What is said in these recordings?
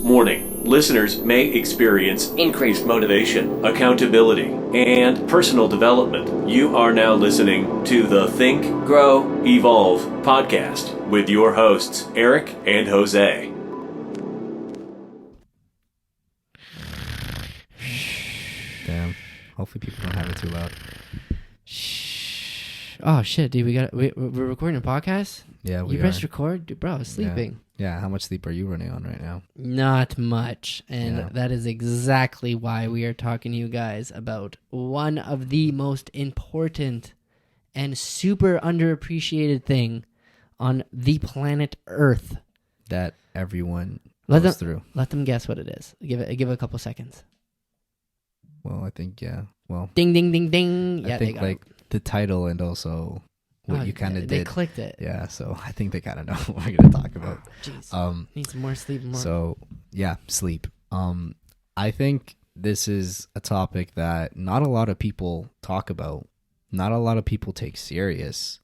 Warning: listeners may experience increased motivation, accountability, and personal development. You are now listening to the Think, Grow, Evolve podcast with your hosts, Eric and Jose. Damn. Hopefully people don't have it too loud. Shh. Oh shit, dude, we're recording a podcast? Yeah, we You pressed record? Dude, bro, I was sleeping. Yeah, how much sleep are you running on right now? Not much. And Yeah. that is exactly why we are talking to you guys about one of the most important and super underappreciated thing on the planet Earth. That everyone Let goes them through. let them guess what it is. Give it a couple seconds. Well, I think, yeah. Well, Ding ding ding ding. Yeah, I think they got like the title and also what you kind of They did. clicked it. Yeah, so I think they kind of know what we're going to talk about. Jeez. Need some more sleep. So, yeah, sleep. I think this is a topic that not a lot of people talk about, not a lot of people take serious,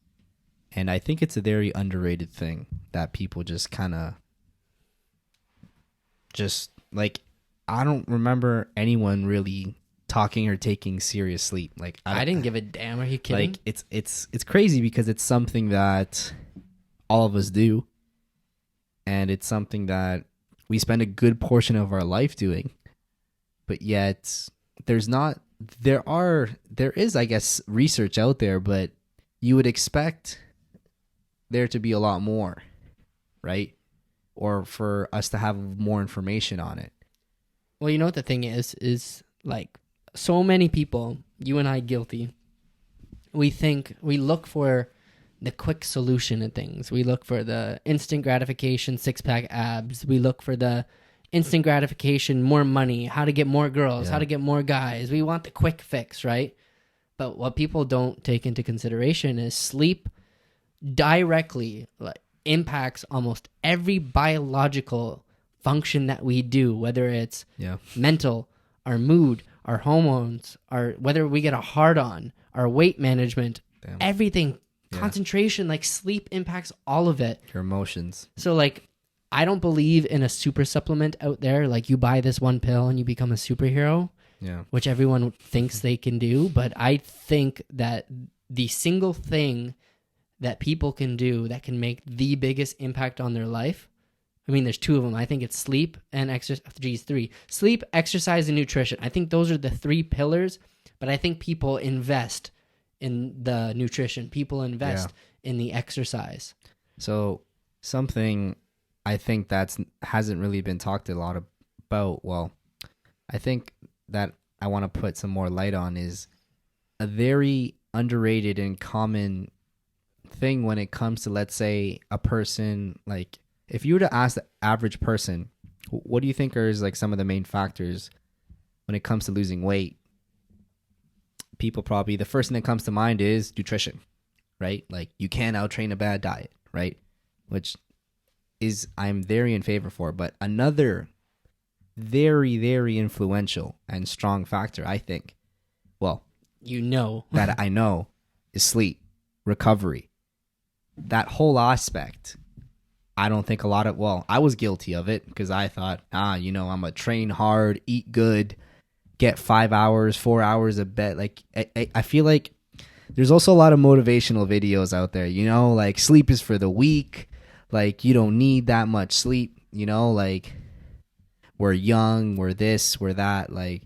and I think it's a very underrated thing that people just kind of just like, I don't remember anyone really talking or taking serious sleep. Like I didn't give a damn. Are you kidding? like it's crazy because it's something that all of us do, and it's something that we spend a good portion of our life doing, but yet there is, I guess, research out there, but you would expect there to be a lot more, right? Or for us to have more information on it. Well, you know what the thing is like so many people, you and I guilty, we look for the quick solution in things. We look for the instant gratification, six-pack abs. We look for the instant gratification, more money, how to get more girls, how to get more guys. We want the quick fix, right? But what people don't take into consideration is sleep directly impacts almost every biological function that we do, whether it's mental, our mood, our hormones, whether we get a hard on, our weight management, everything, concentration, like sleep impacts all of it. Your emotions. So like, I don't believe in a super supplement out there. Like you buy this one pill and you become a superhero, which everyone thinks they can do. But I think that the single thing that people can do that can make the biggest impact on their life, I mean, there's two of them. I think it's sleep and exercise. Three. Sleep, exercise, and nutrition. I think those are the three pillars, but I think people invest in the nutrition. People invest in the exercise. So something I think that hasn't really been talked a lot about, well, I think that I want to put some more light on is a very underrated and common thing when it comes to, let's say, a person, like, if you were to ask the average person, what do you think are like some of the main factors when it comes to losing weight? People probably, the first thing that comes to mind is nutrition, right? Like you can't out-train a bad diet, right? Which is, I'm very in favor for. But another very, very influential and strong factor, I think, well, that I know is sleep, recovery. That whole aspect, I don't think a lot of, well, I was guilty of it because I thought, I'm a train hard, eat good, get 5 hours, 4 hours of bed. Like, I feel like there's also a lot of motivational videos out there, like sleep is for the weak. Like, you don't need that much sleep, like we're young, we're this, we're that. Like,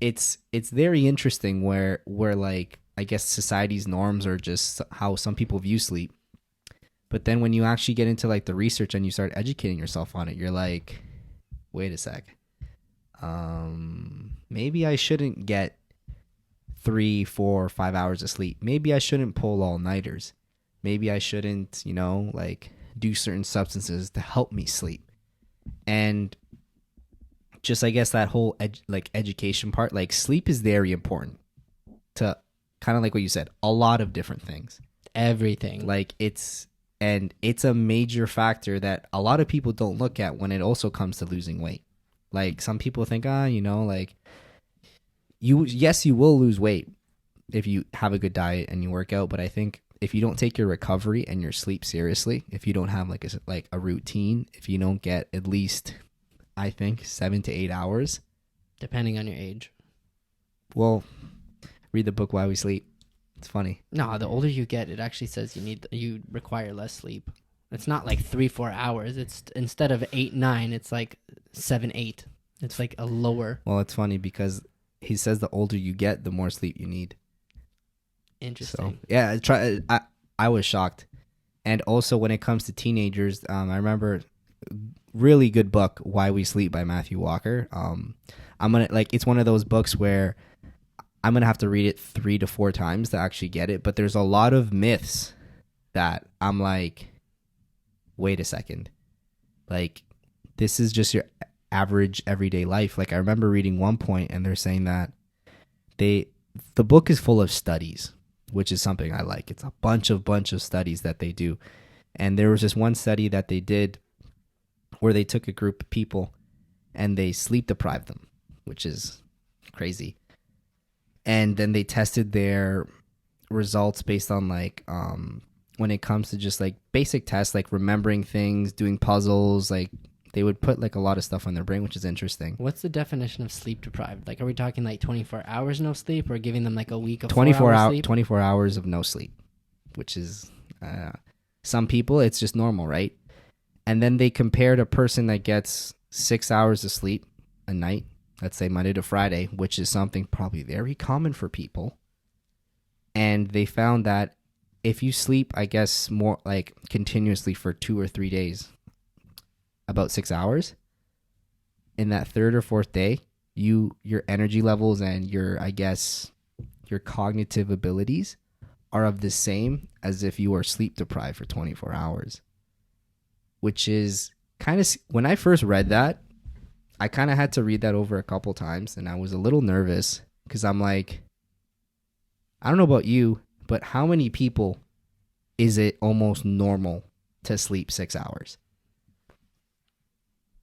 it's very interesting where like, I guess society's norms are just how some people view sleep. But then when you actually get into like the research and you start educating yourself on it, you're like, wait a sec. Maybe I shouldn't get 3, 4, 5 hours of sleep. Maybe I shouldn't pull all-nighters. Maybe I shouldn't, like do certain substances to help me sleep. And just, I guess, that whole education part, like sleep is very important to kind of like what you said, a lot of different things. Everything. Like it's a major factor that a lot of people don't look at when it also comes to losing weight. Like some people think, like you will lose weight if you have a good diet and you work out. But I think if you don't take your recovery and your sleep seriously, if you don't have like a routine, if you don't get at least I think 7 to 8 hours. Depending on your age. Well, read the book Why We Sleep. It's funny. No, the older you get, it actually says you require less sleep. It's not like 3-4 hours. It's instead of 8-9, it's like 7-8. It's like a lower. Well, it's funny because he says the older you get, the more sleep you need. Interesting. So, yeah, I was shocked. And also when it comes to teenagers, I remember really good book, Why We Sleep by Matthew Walker. It's one of those books where I'm going to have to read it 3 to 4 times to actually get it. But there's a lot of myths that I'm like, wait a second. Like, this is just your average everyday life. Like, I remember reading one point and they're saying that the book is full of studies, which is something I like. It's a bunch of studies that they do. And there was this one study that they did where they took a group of people and they sleep deprived them, which is crazy. And then they tested their results based on like when it comes to just like basic tests, like remembering things, doing puzzles, like they would put like a lot of stuff on their brain, which is interesting. What's the definition of sleep deprived? Like, are we talking like 24 hours no sleep, or giving them like a week of 24 hours sleep? 24 hours of no sleep, which is some people it's just normal, right? And then they compared a person that gets 6 hours of sleep a night, let's say Monday to Friday, which is something probably very common for people. And they found that if you sleep, I guess, more like continuously for 2 or 3 days, about 6 hours, in that third or fourth day, your energy levels and your cognitive abilities are of the same as if you were sleep deprived for 24 hours. Which is kind of, when I first read that, I kind of had to read that over a couple times, and I was a little nervous because I'm like, I don't know about you, but how many people is it almost normal to sleep 6 hours?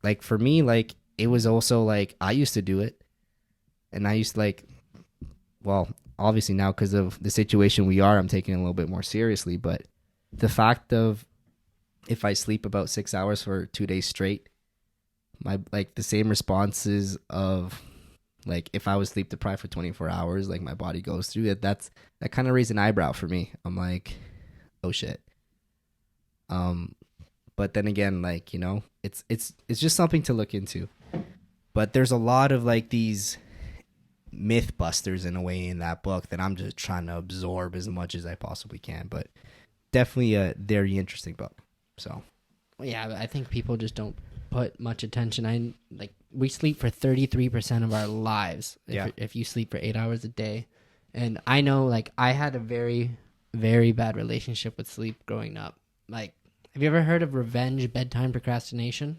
Like for me, like it was also like I used to do it, and I used to like, well, obviously now because of the situation we are, I'm taking it a little bit more seriously, but the fact of if I sleep about 6 hours for 2 days straight, my like the same responses of like if I was sleep deprived for 24 hours, like my body goes through it. That kind of raised an eyebrow for me. I'm like, oh shit. But then again, like, you know, it's just something to look into. But there's a lot of like these myth busters in a way in that book that I'm just trying to absorb as much as I possibly can. But definitely a very interesting book. So, yeah, I think people just don't put much attention. We sleep for 33% of our lives. If you sleep for 8 hours a day, and I know, like, I had a very, very bad relationship with sleep growing up. Like, have you ever heard of revenge bedtime procrastination?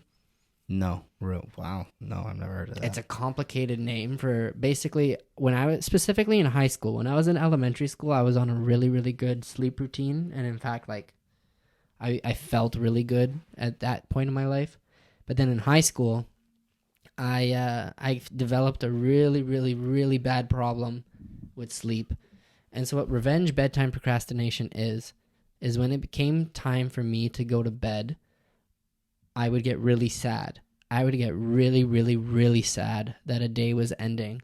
No. Wow. No, I've never heard of that. It's a complicated name for basically when I was specifically in high school. When I was in elementary school, I was on a really, really good sleep routine, and in fact, like, I felt really good at that point in my life. But then in high school, I developed a really, really, really bad problem with sleep. And so what revenge bedtime procrastination is when it became time for me to go to bed, I would get really sad. I would get really, really, really sad that a day was ending.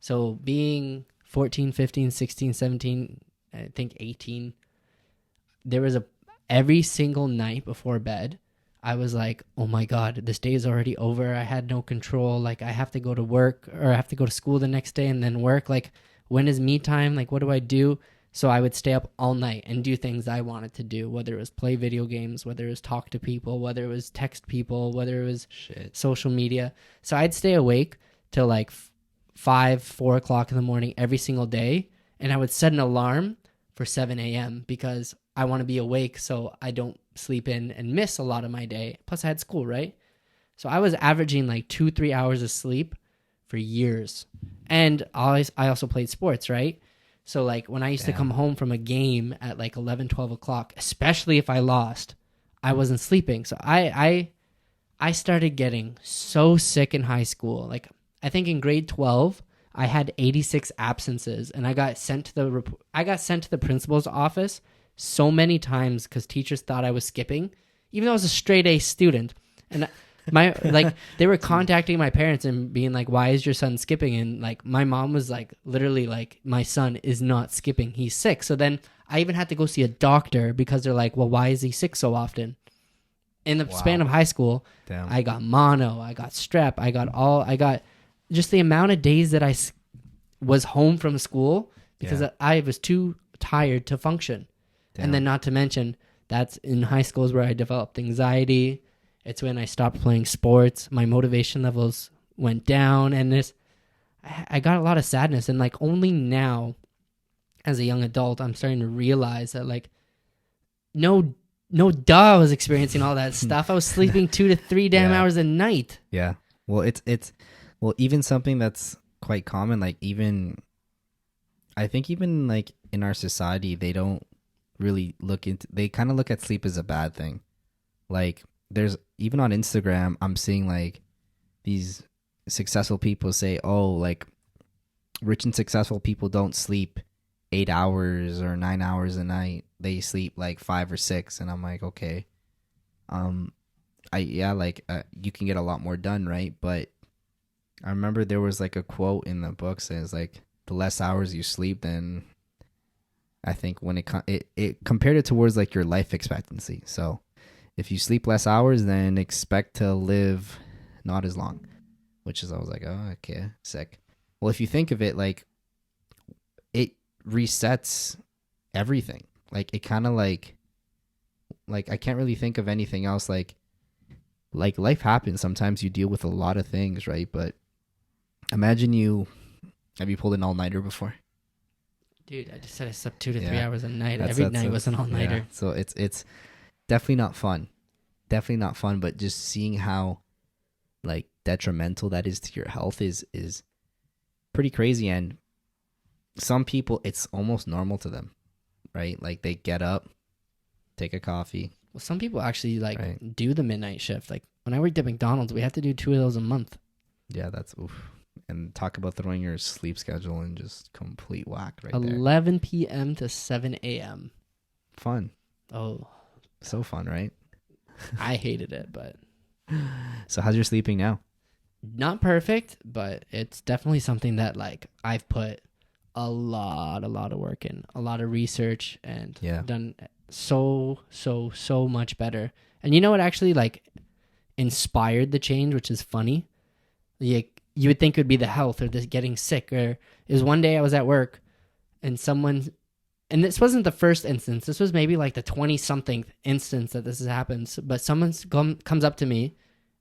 So being 14, 15, 16, 17, I think 18, there was every single night before bed, I was like, oh my God, this day is already over. I had no control. Like, I have to go to work, or I have to go to school the next day and then work. Like, when is me time? Like, what do I do? So I would stay up all night and do things I wanted to do, whether it was play video games, whether it was talk to people, whether it was text people, whether it was social media. So I'd stay awake till like 4 o'clock in the morning every single day. And I would set an alarm for 7 a.m. because I want to be awake so I don't sleep in and miss a lot of my day. Plus I had school, right? So I was averaging like 2-3 hours of sleep for years. And I also played sports, right? So like when I used to come home from a game at like 11, 12 o'clock, especially if I lost, I wasn't sleeping. So I started getting so sick in high school. Like I think in grade 12, I had 86 absences, and I got sent to the principal's office so many times because teachers thought I was skipping, even though I was a straight A student. And They were contacting my parents and being like, why is your son skipping? And like my mom was like, literally like, my son is not skipping, he's sick. So then I even had to go see a doctor because they're like, well, why is he sick so often? In the span of high school, Damn. I got mono, I got strep, I got just the amount of days that I was home from school because I was too tired to function. Damn. And then not to mention, that's in high school is where I developed anxiety. It's when I stopped playing sports. My motivation levels went down, and I got a lot of sadness. And like only now, as a young adult, I'm starting to realize that like, no, I was experiencing all that stuff. I was sleeping 2 to 3 damn hours a night. Yeah. Well, well, even something that's quite common, like I think even like in our society, they don't really they kind of look at sleep as a bad thing. Like there's even on Instagram, I'm seeing like these successful people say, oh, like rich and successful people don't sleep 8 hours or 9 hours a night. They sleep like 5 or 6. And I'm like, okay, you can get a lot more done, right? But I remember there was like a quote in the book says like the less hours you sleep, then I think when it compared it towards like your life expectancy. So if you sleep less hours, then expect to live not as long, which is, I was like, oh, okay, sick. Well, if you think of it, like it resets everything. Like it kind of like I can't really think of anything else. Like life happens. Sometimes you deal with a lot of things, right? But imagine have you pulled an all-nighter before? Dude, I just said I slept 2 to 3 hours a night. Every night was an all-nighter. Yeah. So it's definitely not fun. Definitely not fun, but just seeing how like detrimental that is to your health is pretty crazy. And some people, it's almost normal to them, right? Like they get up, take a coffee. Well, some people actually do the midnight shift. Like when I worked at McDonald's, we have to do 2 of those a month. Yeah, that's oof. And talk about throwing your sleep schedule in just complete whack right 11 p.m. to 7 a.m. Fun. Oh. So fun, right? I hated it, but... So how's your sleeping now? Not perfect, but it's definitely something that like I've put a lot of work in, a lot of research, and done so much better. And you know what actually like inspired the change, which is funny? You would think it would be the health or the getting sick. Or it was one day I was at work and and this wasn't the first instance. This was maybe like the 20-something instance that this has happened. But someone comes up to me,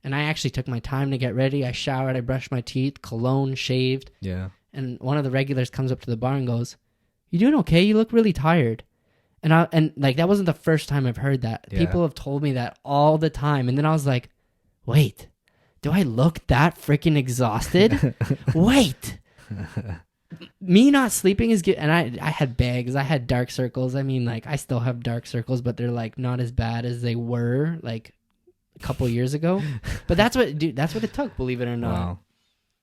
and I actually took my time to get ready. I showered, I brushed my teeth, cologne, shaved. Yeah. And one of the regulars comes up to the bar and goes, "You doing okay? You look really tired." And like that wasn't the first time I've heard that. Yeah. People have told me that all the time. And then I was like, wait. Do I look that freaking exhausted? Wait. Me not sleeping is good. And I had bags. I had dark circles. I mean, like, I still have dark circles, but they're, like, not as bad as they were, like, a couple years ago. But that's what it took, believe it or not. Wow.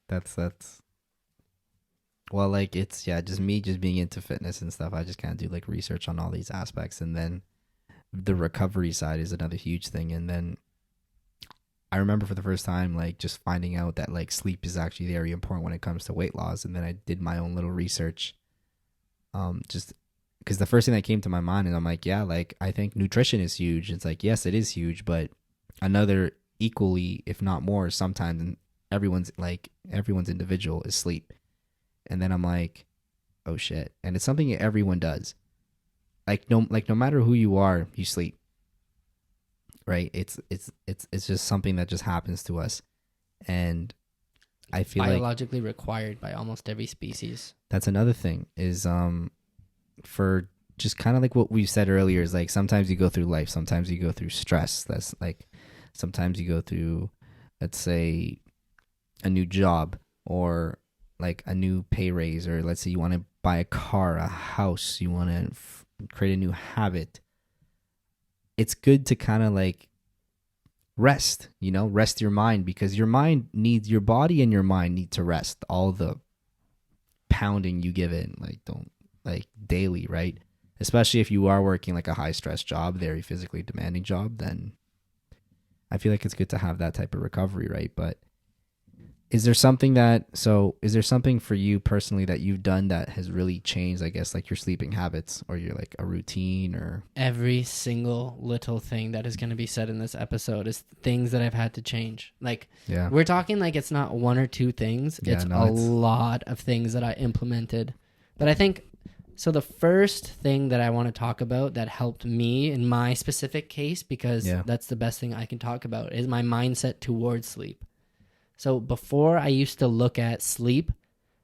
That's... Well, like, it's, just me just being into fitness and stuff. I just kind of do, like, research on all these aspects. And then the recovery side is another huge thing. And then I remember for the first time, like, just finding out that, like, sleep is actually very important when it comes to weight loss. And then I did my own little research, just because the first thing that came to my mind is I'm like, yeah, like, I think nutrition is huge. It's like, yes, it is huge, but another equally, if not more, sometimes, and everyone's individual is sleep. And then I'm like, oh shit. And it's something everyone does. No matter who you are, you sleep. Right? It's just something that just happens to us. And I feel biologically required by almost every species. That's another thing is for just kind of like what we said earlier is like sometimes you go through life, sometimes you go through stress. That's like sometimes you go through, let's say, a new job or like a new pay raise, or let's say you want to buy a car, a house, you want to create a new habit. It's good to kind of like rest your mind, because your body and your mind need to rest. All the pounding you give it, like daily, right? Especially if you are working like a high stress job, very physically demanding job, then I feel like it's good to have that type of recovery, right? But is there something for you personally that you've done that has really changed, I guess, like your sleeping habits or your like a routine or Every single little thing that is going to be said in this episode is things that I've had to change. Like, yeah. we're talking like it's not one or two things. It's a lot of things that I implemented. But I think, so the first thing that I want to talk about that helped me in my specific case, because that's the best thing I can talk about, is my mindset towards sleep. So before, I used to look at sleep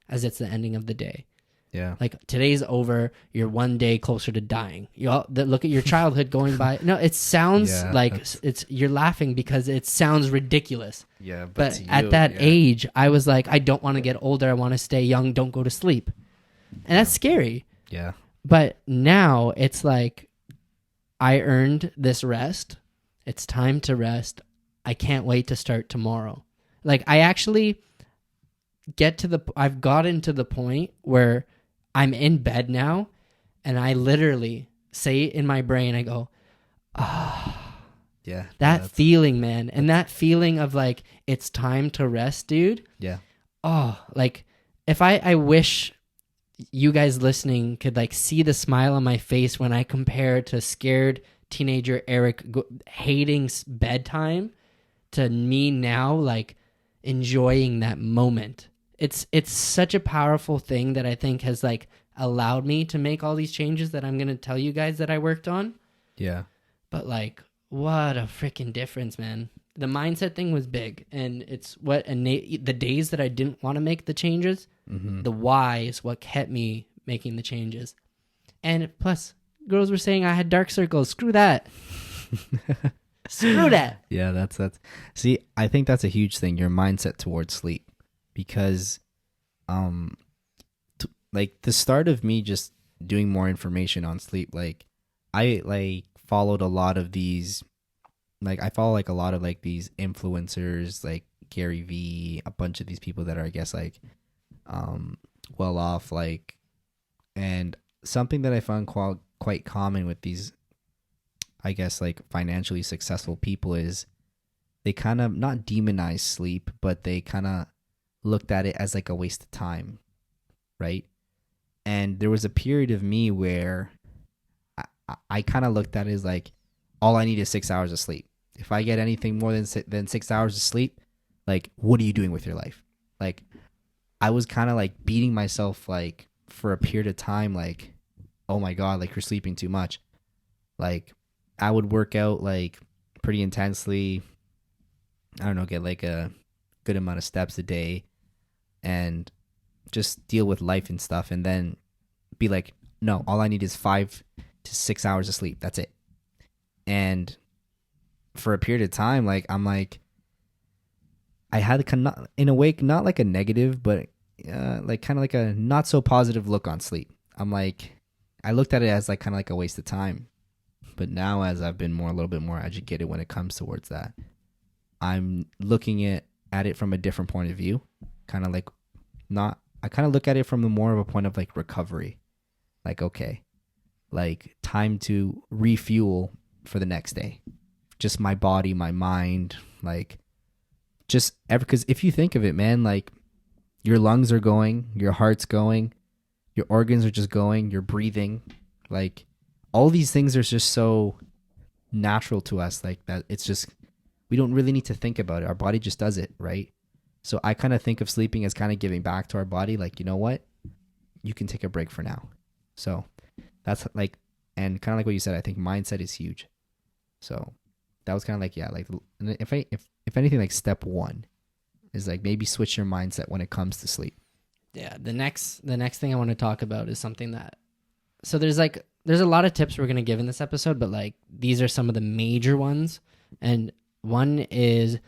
as it's the ending of the day. Yeah. Like, today's over, you're one day closer to dying. You all, look at your childhood going by. No, it sounds like you're laughing because it sounds ridiculous. Yeah. But at that age, I was like, I don't want to get older. I want to stay young. Don't go to sleep. And that's scary. Yeah. But now it's like, I earned this rest. It's time to rest. I can't wait to start tomorrow. Like, I actually I've gotten to the point where I'm in bed now, and I literally say in my brain, I go, yeah, that feeling, man. And that feeling of like, it's time to rest, dude. Yeah. Oh, like, if I wish you guys listening could like see the smile on my face when I compare to scared teenager Eric hating bedtime to me now, like, enjoying that moment. It's such a powerful thing that I think has like allowed me to make all these changes that I'm going to tell you guys that I worked on. Yeah. But like, what a freaking difference, man. The mindset thing was big, and it's what the days that I didn't want to make the changes, the why is what kept me making the changes. And plus, girls were saying I had dark circles. Screw that. Screw that. Yeah, that's see, I think that's a huge thing, your mindset towards sleep, because like the start of me just doing more information on sleep, like I like followed a lot of these, like I follow like a lot of like these influencers like Gary V, a bunch of these people that are, I guess, like well off, like, and something that I found quite common with these, I guess, like financially successful people is they kind of not demonize sleep, but they kind of looked at it as like a waste of time, right? And there was a period of me where I kind of looked at it as like, all I need is 6 hours of sleep. If I get anything more than 6 hours of sleep, like, what are you doing with your life? Like, I was kind of like beating myself like for a period of time, like, oh my God, like you're sleeping too much. Like, I would work out like pretty intensely. I don't know, get like a good amount of steps a day and just deal with life and stuff. And then be like, no, all I need is 5 to 6 hours of sleep. That's it. And for a period of time, like, I'm like, I had in a way, not like a negative, but like kind of like a not so positive look on sleep. I'm like, I looked at it as like kind of like a waste of time. But now, as I've been a little bit more educated when it comes towards that, I'm looking at it from a different point of view. Kind of like I kind of look at it from the more of a point of like recovery. Like, okay, like time to refuel for the next day. Just my body, my mind, like just because if you think of it, man, like your lungs are going, your heart's going, your organs are just going, you're breathing, like all these things are just so natural to us, like that it's just, we don't really need to think about it. Our body just does it, right? So I kind of think of sleeping as kind of giving back to our body, like, you know what? You can take a break for now. So that's like, and kind of like what you said, I think mindset is huge. So that was kind of like, yeah, like if anything, like step one is like maybe switch your mindset when it comes to sleep. Yeah, the next thing I want to talk about is something that, so there's a lot of tips we're going to give in this episode, but like these are some of the major ones. And one is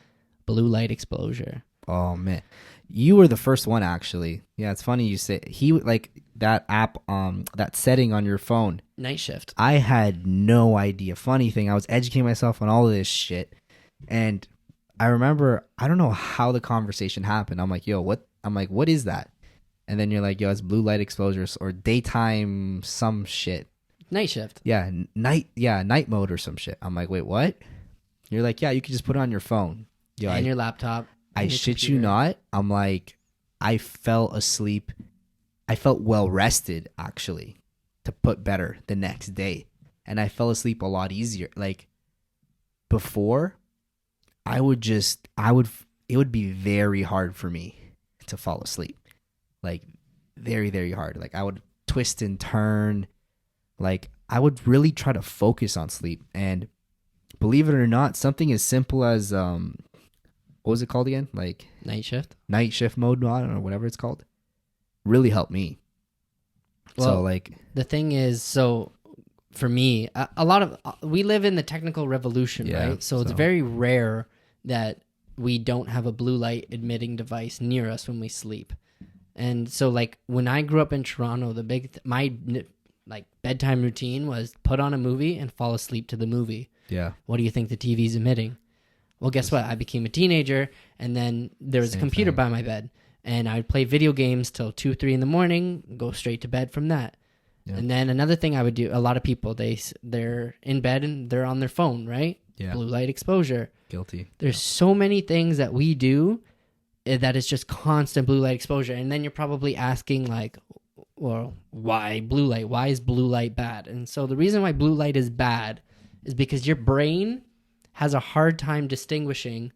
blue light exposure. Oh man, you were the first one actually. Yeah, it's funny you say like that app, that setting on your phone. Night shift. I had no idea. Funny thing, I was educating myself on all of this shit, and I remember, I don't know how the conversation happened. I'm like, yo, what? I'm like, what is that? And then you're like, yo, it's blue light exposure or daytime some shit. Night shift. Yeah, night mode or some shit. I'm like, wait, what? You're like, yeah, you can just put it on your phone. Yo, and your laptop. I and your shit computer. you not. I'm like, I fell asleep. I felt well rested, actually, to put better the next day. And I fell asleep a lot easier. Like, before, it would be very hard for me to fall asleep. Like, very, very hard. Like, I would twist and turn. Like, I would really try to focus on sleep. And believe it or not, something as simple as, what was it called again? Like, Night shift. night shift mode, I don't know, whatever it's called, really helped me. Well, So, like, the thing is, so for me, a lot of we live in the technical revolution, Yeah, right? So it's so- very rare that we don't have a blue light emitting device near us when we sleep. And so, like, when I grew up in Toronto, my bedtime routine was put on a movie and fall asleep to the movie. yeah, What do you think the TV's emitting? Well, guess what? I became a teenager, and then there was a Same computer thing. by my bed, and I would play video games till 2, 3 in the morning, go straight to bed from that. Yeah. And then another thing I would do, a lot of people, they're in bed and they're on their phone, right? Yeah. Blue light exposure. guilty. There's so many things that we do that is just constant blue light exposure. And then you're probably asking, like, well, why blue light? Why is blue light bad? And so the reason why blue light is bad is because your brain has a hard time distinguishing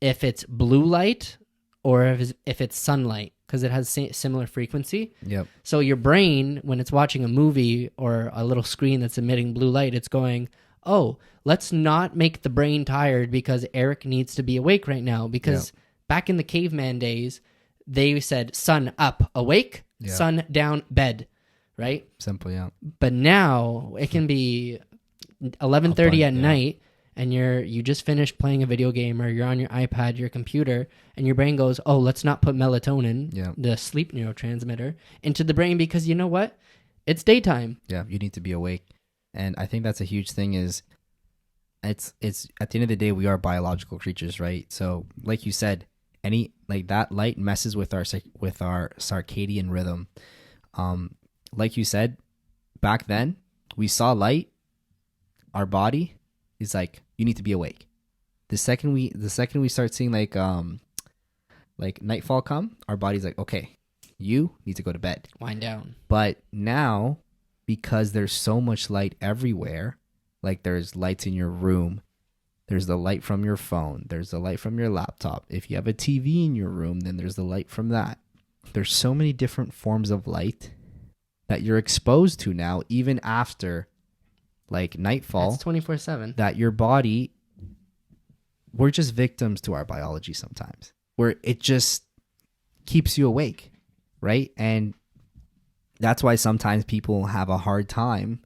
if it's blue light or if it's sunlight, because it has similar frequency. Yep. So your brain, when it's watching a movie or a little screen that's emitting blue light, it's going, oh, let's not make the brain tired because Eric needs to be awake right now. Because back in the caveman days, they said sun up, awake, sun down, bed, right? Simple, yeah. But now it can be 11:30 at night, and you just finished playing a video game, or you're on your iPad, your computer, and your brain goes, oh, let's not put melatonin, the sleep neurotransmitter, into the brain because you know what? It's daytime. Yeah, you need to be awake. And I think that's a huge thing is it's at the end of the day, we are biological creatures, right? So like you said, that light messes with our circadian rhythm. Like you said, back then we saw light, our body is like, you need to be awake. The second we start seeing like nightfall come, our body's like, okay, you need to go to bed. Wind down. But now, because there's so much light everywhere, like there's lights in your room, there's the light from your phone, there's the light from your laptop. If you have a TV in your room, then there's the light from that. There's so many different forms of light that you're exposed to now, even after like nightfall. It's 24/7. That your body, we're just victims to our biology sometimes, where it just keeps you awake, right? And that's why sometimes people have a hard time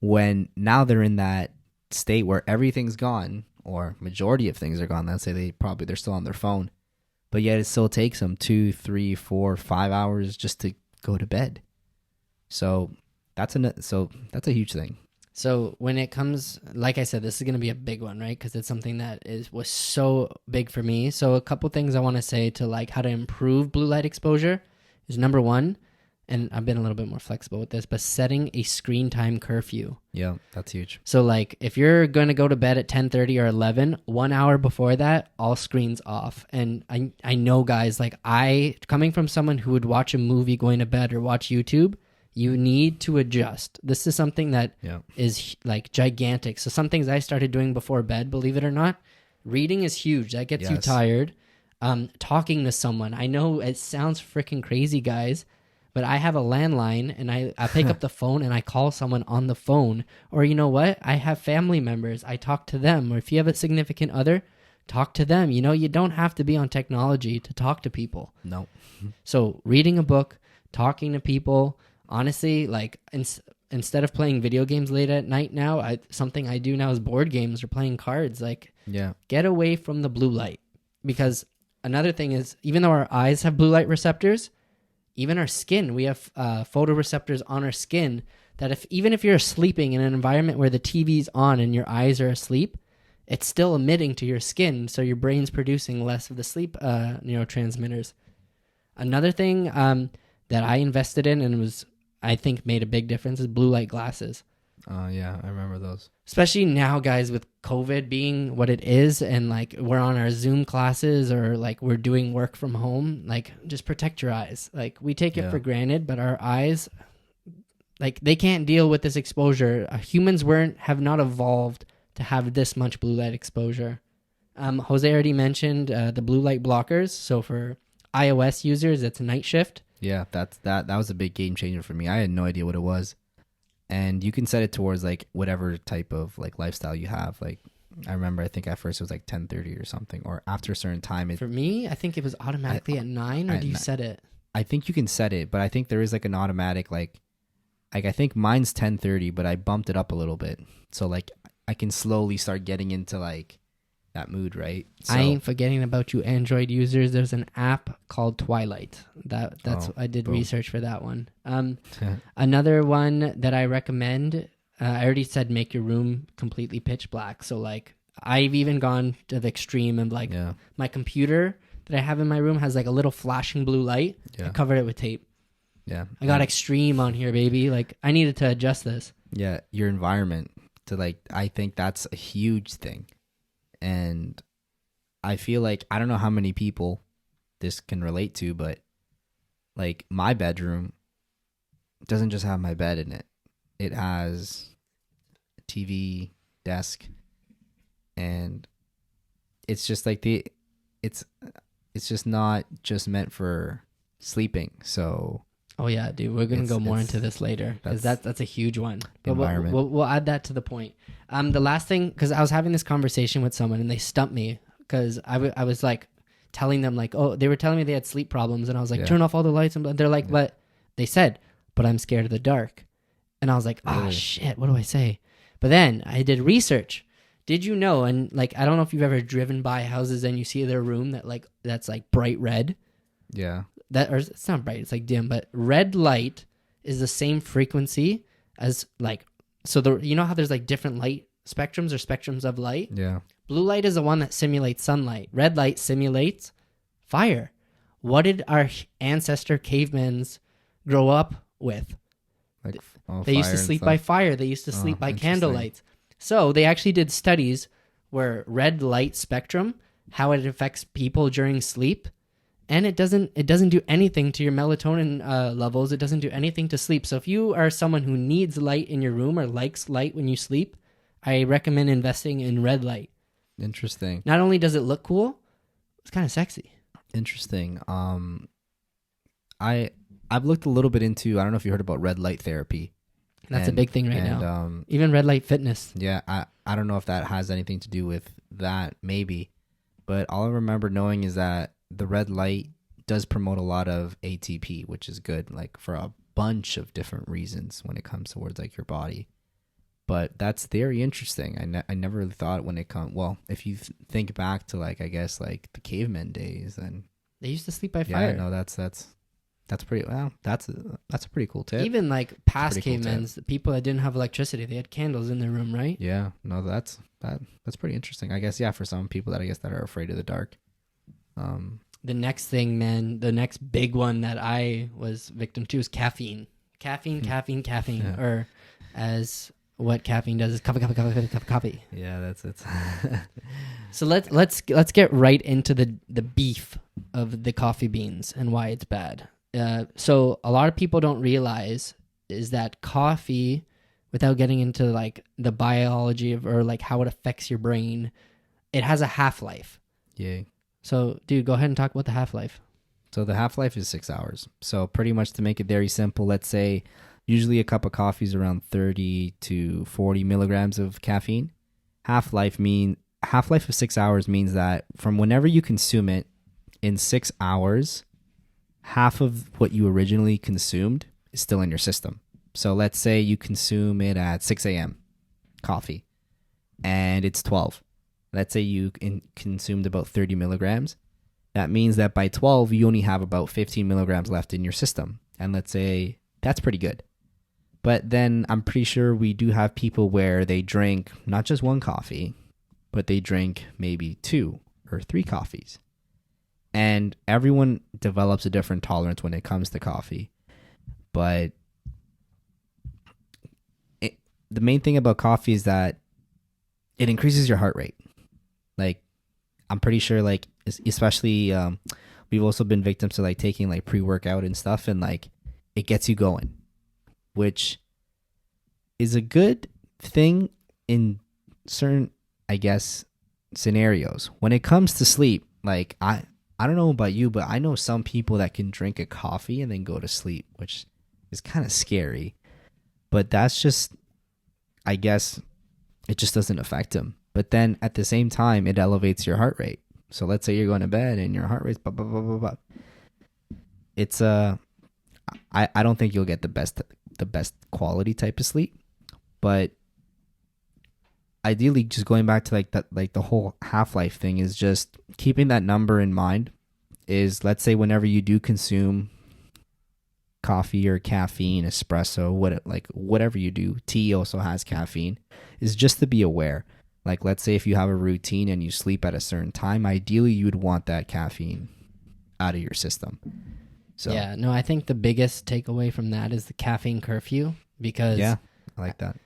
when now they're in that state where everything's gone, or majority of things are gone. Let's say they're still on their phone, but yet it still takes them 2, 3, 4, 5 hours just to go to bed. So that's a huge thing. So when it comes, like I said, this is going to be a big one, right? Because it's something that was so big for me. So a couple things I want to say to like how to improve blue light exposure is number one, and I've been a little bit more flexible with this, but setting a screen time curfew. Yeah, that's huge. So like if you're going to go to bed at 10:30 or 11, 1 hour before that, all screens off. And I know guys, like coming from someone who would watch a movie going to bed or watch YouTube, you need to adjust. This is something that is like gigantic. So some things I started doing before bed, believe it or not, reading is huge. That gets you tired. Talking to someone. I know it sounds freaking crazy, guys, but I have a landline and I pick up the phone and I call someone on the phone. Or you know what? I have family members. I talk to them. Or if you have a significant other, talk to them. You know, you don't have to be on technology to talk to people. No. So reading a book, talking to people, honestly, like instead of playing video games late at night now, something I do now is board games or playing cards. Like, get away from the blue light. Because another thing is, even though our eyes have blue light receptors, even our skin, we have photoreceptors on our skin that even if you're sleeping in an environment where the TV's on and your eyes are asleep, it's still emitting to your skin. So your brain's producing less of the sleep neurotransmitters. Another thing that I invested in and was, I think, made a big difference is blue light glasses. Yeah, I remember those. Especially now, guys, with COVID being what it is, and like we're on our Zoom classes or like we're doing work from home, like just protect your eyes. Like we take it for granted, but our eyes, like they can't deal with this exposure. Humans have not evolved to have this much blue light exposure. Jose already mentioned the blue light blockers. So for iOS users, it's night shift. Yeah, that was a big game changer for me. I had no idea what it was. And you can set it towards like whatever type of like lifestyle you have. Like I remember, I think at first it was like 10:30 or something, or after a certain time. For me, I think it was automatically at 9, or do you set it? I think you can set it, but I think there is like an automatic like I think mine's 10:30, but I bumped it up a little bit, so like I can slowly start getting into like that mood, right? So, I ain't forgetting about you Android users. There's an app called Twilight. I did research for that one. Another one that I recommend, I already said make your room completely pitch black. So like I've even gone to the extreme of like my computer that I have in my room has like a little flashing blue light. I covered it with tape. Yeah. I got extreme on here, baby. Like I needed to adjust this. Yeah, your environment to like, I think that's a huge thing. And I feel like, I don't know how many people this can relate to, but like my bedroom doesn't just have my bed in it. It has a TV, desk, and it's just like it's just not just meant for sleeping. So oh yeah, dude, we're gonna go more into this later because that's a huge one. But we'll add that to the point. The last thing, because I was having this conversation with someone and they stumped me because I was like telling them like, oh, they were telling me they had sleep problems, and I was like, turn off all the lights, and they're like, but they said, but I'm scared of the dark, and I was like, oh shit, what do I say? But then I did research. Did you know? And like, I don't know if you've ever driven by houses and you see their room that's like bright red. Yeah. Or it's not bright, it's like dim, but red light is the same frequency as like, so you know how there's like different light spectrums or spectrums of light? Yeah. Blue light is the one that simulates sunlight. Red light simulates fire. What did our ancestor cavemans grow up with? Like, they used to sleep by fire. They used to sleep by candlelight. So they actually did studies where red light spectrum, how it affects people during sleep. And it doesn't do anything to your melatonin levels. It doesn't do anything to sleep. So if you are someone who needs light in your room or likes light when you sleep, I recommend investing in red light. Interesting. Not only does it look cool, it's kind of sexy. Interesting. I've looked a little bit into, I don't know if you heard about red light therapy. That's a big thing right now. Even red light fitness. Yeah, I don't know if that has anything to do with that, maybe. But all I remember knowing is that the red light does promote a lot of ATP, which is good, like for a bunch of different reasons when it comes towards like your body. But that's very interesting. I never really thought when it comes, well, if you think back to like, I guess like the caveman days, and they used to sleep by fire. Yeah, no, that's pretty, well, that's a pretty cool tip. Even like past cavemen, the people that didn't have electricity, they had candles in their room, right? Yeah, no, that's pretty interesting. I guess, yeah, for some people that are afraid of the dark. The next thing, man, the next big one that I was victim to is caffeine. Caffeine. Yeah. Or as what caffeine does is copy. Yeah, that's it. So let's get right into the beef of the coffee beans and why it's bad. So a lot of people don't realize is that coffee, without getting into like the biology of or like how it affects your brain, it has a half-life. Yeah. So, dude, go ahead and talk about the half-life. So the half-life is 6 hours. So pretty much to make it very simple, let's say usually a cup of coffee is around 30 to 40 milligrams of caffeine. Half-life of 6 hours means that from whenever you consume it in 6 hours, half of what you originally consumed is still in your system. So let's say you consume it at 6 a.m. coffee and it's 12. Let's say you consumed about 30 milligrams. That means that by 12, you only have about 15 milligrams left in your system. And let's say that's pretty good. But then I'm pretty sure we do have people where they drink not just one coffee, but they drink maybe 2 or 3 coffees. And everyone develops a different tolerance when it comes to coffee. But the main thing about coffee is that it increases your heart rate. Like, I'm pretty sure, like, especially, we've also been victims to like taking like pre-workout and stuff, and like it gets you going, which is a good thing in certain, I guess, scenarios. When it comes to sleep, like I don't know about you, but I know some people that can drink a coffee and then go to sleep, which is kind of scary. But that's just, I guess, it just doesn't affect them. But then at the same time, it elevates your heart rate. So let's say you're going to bed and your heart rate's blah, blah, blah, blah, blah. It's I don't think you'll get the best quality type of sleep, but ideally, just going back to like that, like the whole half-life thing is just keeping that number in mind. Is, let's say whenever you do consume coffee or caffeine, espresso, whatever you do, tea also has caffeine, is just to be aware. Like, let's say if you have a routine and you sleep at a certain time, ideally you would want that caffeine out of your system. So yeah, no, I think the biggest takeaway from that is the caffeine curfew, because yeah, I like that.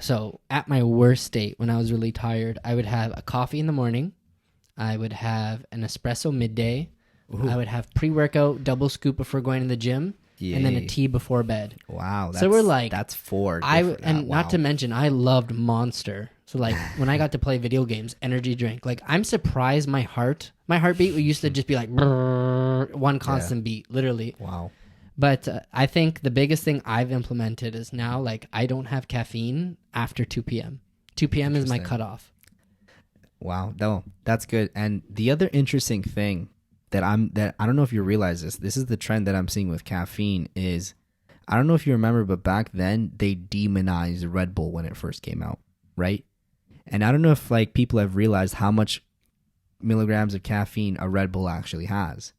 So at my worst state, when I was really tired, I would have a coffee in the morning, I would have an espresso midday, Ooh. I would have pre-workout double scoop before going to the gym, and then a tea before bed. Wow, so we're like, that's four. Not to mention, I loved Monster. So like when I got to play video games, energy drink. Like, I'm surprised my heartbeat used to just be like brrr, one constant beat, literally. Wow. But I think the biggest thing I've implemented is now, like, I don't have caffeine after 2 p.m. 2 p.m. is my cutoff. Wow, no, that's good. And the other interesting thing that I don't know if you realize this is the trend that I'm seeing with caffeine is, I don't know if you remember, but back then they demonized Red Bull when it first came out, right? And I don't know if like people have realized how much milligrams of caffeine a Red Bull actually has.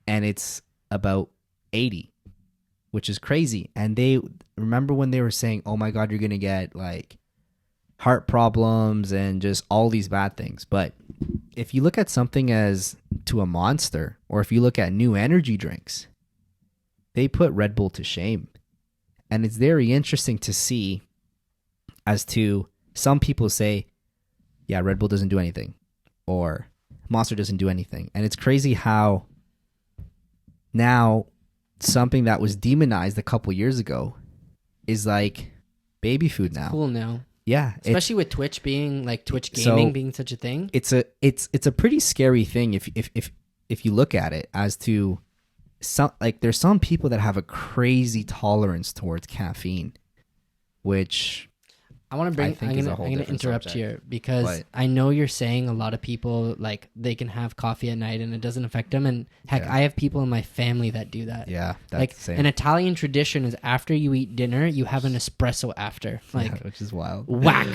And it's about 80, which is crazy. And they remember when they were saying, oh my God, you're going to get like heart problems and just all these bad things. But if you look at something as to a Monster, or if you look at new energy drinks, they put Red Bull to shame. And it's very interesting to see as to some people say, yeah, Red Bull doesn't do anything, or Monster doesn't do anything. And it's crazy how now something that was demonized a couple years ago is like baby food now. Cool now. Yeah, especially with Twitch being like Twitch gaming being such a thing. It's a pretty scary thing if you look at it as to some, like, there's some people that have a crazy tolerance towards caffeine, which I want to bring. I'm gonna interrupt subject, here because I know you're saying a lot of people like they can have coffee at night and it doesn't affect them. And heck, I have people in my family that do that. Yeah, that's like the same. An Italian tradition is after you eat dinner, you have an espresso after, like, which is wild. Whack.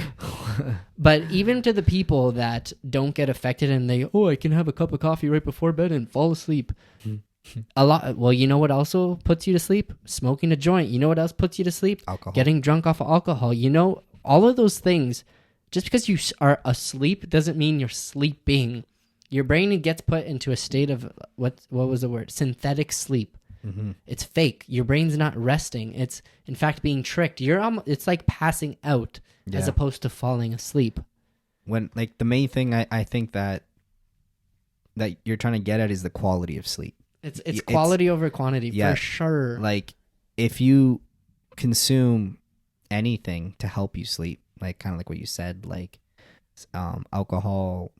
But even to the people that don't get affected and I can have a cup of coffee right before bed and fall asleep. A lot. Well, you know what also puts you to sleep? Smoking a joint. You know what else puts you to sleep? Alcohol. Getting drunk off of alcohol. You know. All of those things, just because you are asleep doesn't mean you're sleeping. Your brain gets put into a state of, what was the word? Synthetic sleep. Mm-hmm. It's fake. Your brain's not resting. It's, in fact, being tricked. It's like passing out as opposed to falling asleep. When, like, the main thing I think that you're trying to get at is the quality of sleep. It's quality over quantity, for sure. Like, if you consume anything to help you sleep, like kind of like what you said, like alcohol,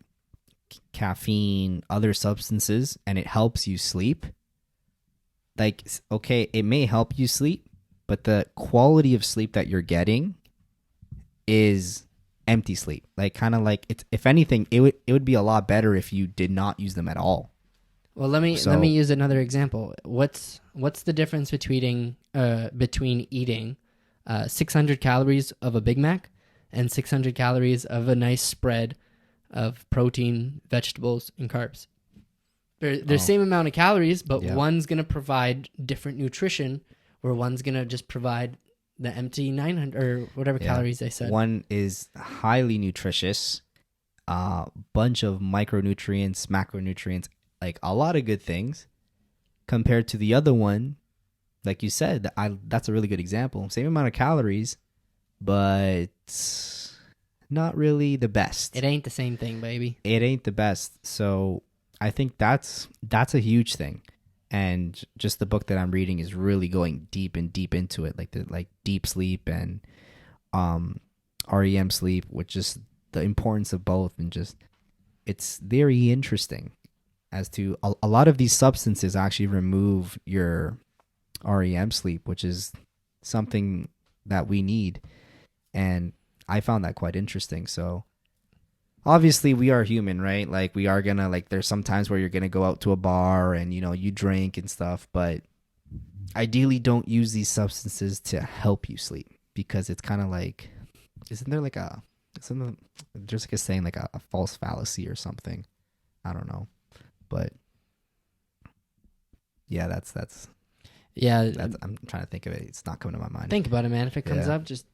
caffeine, other substances, and it helps you sleep, like, okay, it may help you sleep, but the quality of sleep that you're getting is empty sleep. Like, kind of like, it's, if anything, it would be a lot better if you did not use them at all. Well, let me use another example. What's the difference between eating 600 calories of a Big Mac and 600 calories of a nice spread of protein, vegetables, and carbs? They're the same amount of calories, but one's going to provide different nutrition, where one's going to just provide the empty 900 or whatever calories they said. One is highly nutritious, bunch of micronutrients, macronutrients, like a lot of good things, compared to the other one, like you said, that's a really good example. Same amount of calories, but not really the best. It ain't the same thing, baby. It ain't the best. So I think that's a huge thing. And just the book that I'm reading is really going deep into it, like deep sleep and REM sleep, which is the importance of both, and just it's very interesting as to a lot of these substances actually remove your REM sleep, which is something that we need. And I found that quite interesting. So obviously we are human, right? Like we are gonna, like, there's some times where you're gonna go out to a bar and, you know, you drink and stuff, but ideally don't use these substances to help you sleep, because it's kind of like, isn't there like there's like a saying, like a false fallacy or something? I don't know. But yeah, that's I'm trying to think of it. It's not coming to my mind. Think about it, man. If it comes up, just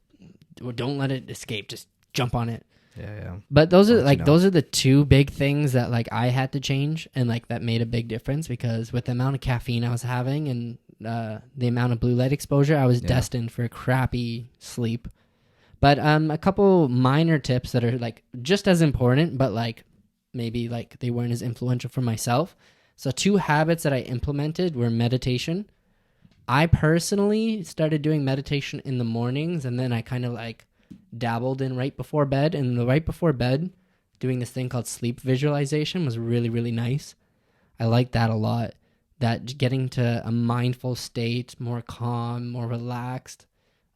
don't let it escape. Just jump on it. Yeah. But those are those are the two big things that like I had to change, and like that made a big difference, because with the amount of caffeine I was having and the amount of blue light exposure, I was destined for crappy sleep. But a couple minor tips that are like just as important, but like maybe like they weren't as influential for myself. So 2 habits that I implemented were meditation. I personally started doing meditation in the mornings, and then I kind of like dabbled in right before bed. And the right before bed, doing this thing called sleep visualization was really, really nice. I liked that a lot. That getting to a mindful state, more calm, more relaxed.